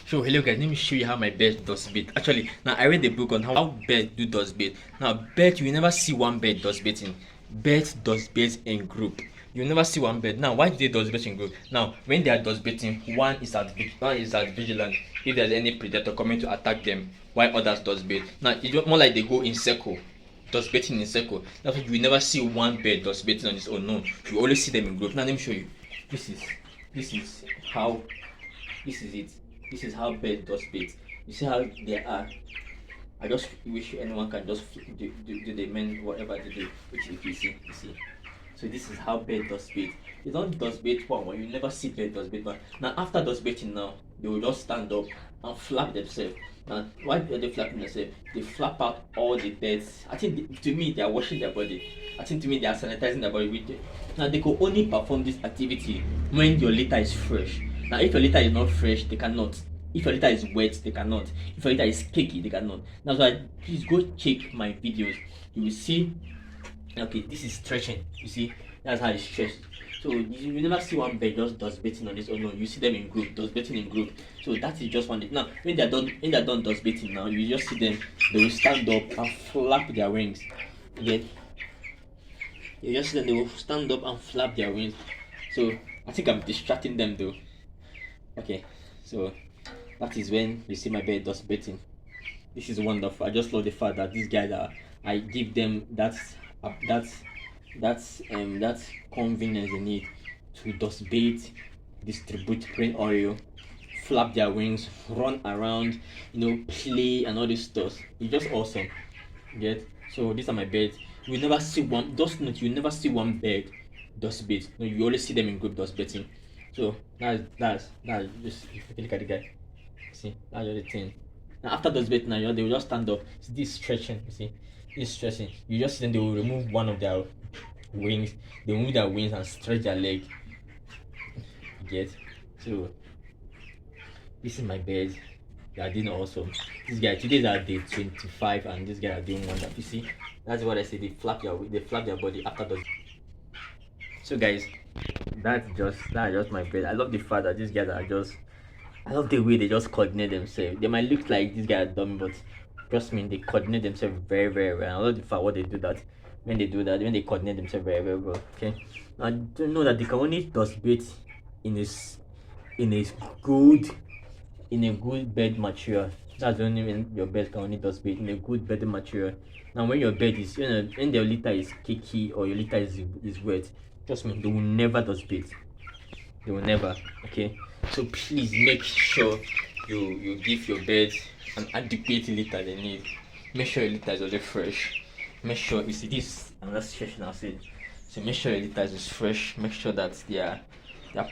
So hello guys, let me show you how my bird does bait. Actually, now I read the book on how birds do does bait. Now bird, you never see one bird does baiting. Bird does bait in group. You never see one bird. Now why do they does bait in group? Now when they are does baiting, one is at vigilant if there's any predator coming to attack them, while others does bait. Now it's more like they go in circle. Does baiting in circle. That's why you will never see one bird does baiting on its own. No, you always see them in group. Now let me show you. This is how this is it. This is how birds does bait. You see how they are. I just wish anyone can just do the men whatever they do. Which if you see. So this is how bird does bait. They don't does bait one, you never see bird does bait. But now after does baiting now, they will just stand up and flap themselves. Now why are they flapping themselves? They flap out all the birds. I think to me they are washing their body. I think to me they are sanitizing their body with it. Now they could only perform this activity when your litter is fresh. Now if your litter is not fresh, they cannot. If your litter is wet, they cannot. If your litter is cakey, they cannot. That's why please go check my videos. You will see. Okay, this is stretching. You see, that's how it's stretched. So you never see one bird just does baiting on this or no. You see them in group, does baiting in group. So that is just one. Now when they're done does baiting now, you just see them. They will stand up and flap their wings. Again. You just see them. They will stand up and flap their wings. So I think I'm distracting them though. Okay, so that is when you see my bird does baiting. This is wonderful. I just love the fact that these guys are. I give them that convenience they need to dust bait, distribute preen oil, flap their wings, run around, play and all this stuff. It's just awesome. Get? So these are my birds. You never see one. Just note, you never see one bird dust bait. No, you always see them in group dust baiting. So that's just if you look at the guy. See, that's the thing. Now after dust bait now, they will just stand up. See this stretching, you see. This stretching. You just see them, they will remove one of their wings. They remove their wings and stretch their leg. Get? So this is my birds. They are doing awesome. This guy today is our day 25 and this guy are doing wonderful. You see, that's what I say. They flap their body after dust. So guys, that's just my bird. I love the fact that these guys are just. I love the way they just coordinate themselves. They might look like these guys are dumb, but trust me, they coordinate themselves very, very well. I love the fact what they do that. When they coordinate themselves very, very well. Okay. Now do know that they can only dust bait in a good bed material. That's the only when your bed can only dust bait in a good bedding material. Now when your bed is when your litter is cakey or your litter is wet, trust me, they will never dust bait. They will never. Okay. So please make sure you give your birds an adequate litter they need. Make sure your litter is already fresh. Make sure you see this another session I said. So make sure your litter is fresh. Make sure that they are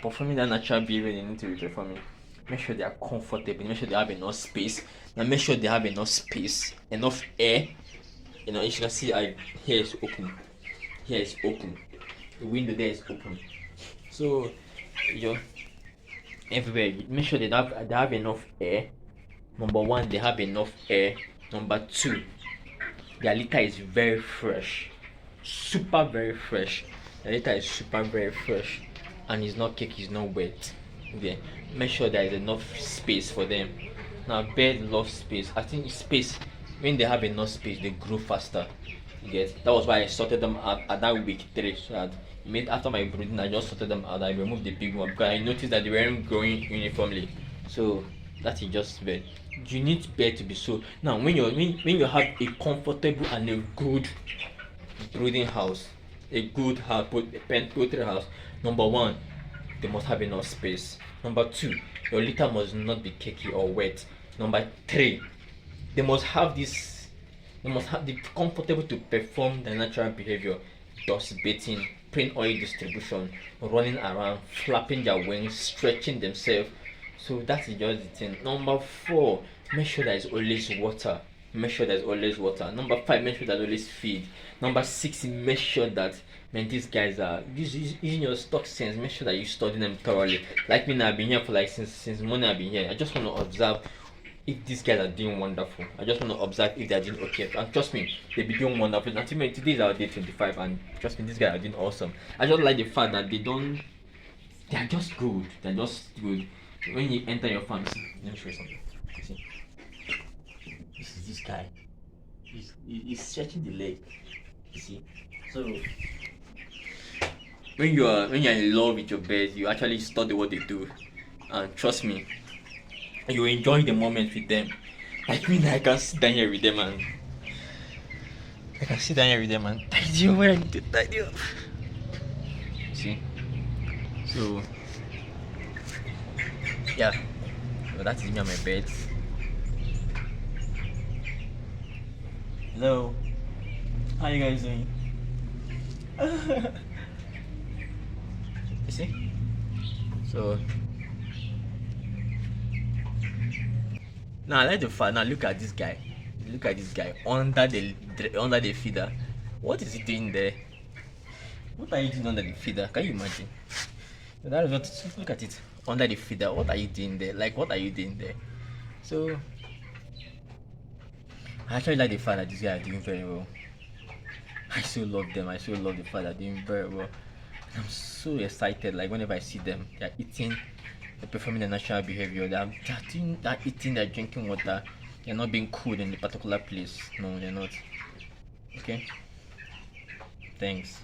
performing that natural behavior they need to be performing. Make sure they are comfortable. Make sure they have enough space. Now make sure they have enough space, enough air. As you can see, here is open. Here is open. The window there is open. So everywhere make sure they have enough air. Number one, they have enough air. Number two, their litter is very fresh, super very fresh. The litter is super very fresh and it's not cakey, it's not wet. Okay, make sure there is enough space for them. Now birds love space. I think space, when they have enough space they grow faster. You get? That was why I sorted them out at that week 3. So that after my brooding, I just sorted them out. I removed the big one because I noticed that they weren't growing uniformly. So that is just bed. You need bed to be so. Now when you have a comfortable and a good brooding house, a good house, poultry house, number one, they must have enough space. Number two, your litter must not be cakey or wet. Number three, they must be comfortable to perform the natural behavior, dust baiting, preen oil distribution, running around, flapping their wings, stretching themselves. So that is just the thing. Number 4, make sure there is always water. Make sure there's always water. Number 5, make sure there's always feed. Number 6, make sure that these guys are using your stock sense. Make sure that you study them thoroughly. Like me now, I've been here for since morning. I've been here. I just want to observe if these guys are doing wonderful. I just want to observe if they're doing okay. And trust me, they'll be doing wonderful. Until today is our day 25, and trust me, these guys are doing awesome. I just like the fact that they're just good. They're just good. When you enter your farm, see, let me show you something. See, this is this guy. He's stretching the leg. You see, so when you're in love with your birds, you actually study what they do, and trust me, you enjoy the moment with them. Like me, I can sit down here with them and tidy up where I need to tidy up. See, so yeah, so that is me and my birds. Hello, how you guys doing? You see, so now I like the fact. Now look at this guy. Look at this guy under the feeder. What is he doing there? What are you doing under the feeder? Can you imagine? That is what. Look at it under the feeder. What are you doing there? Like, what are you doing there? So I actually like the fact that these guys are doing very well. I so love them. I so love the fact they're doing very well. And I'm so excited. Like whenever I see them, they're eating, they're performing their natural behavior. They're eating, they're drinking water. They're not being cooled in a particular place. No, they're not. Okay. Thanks.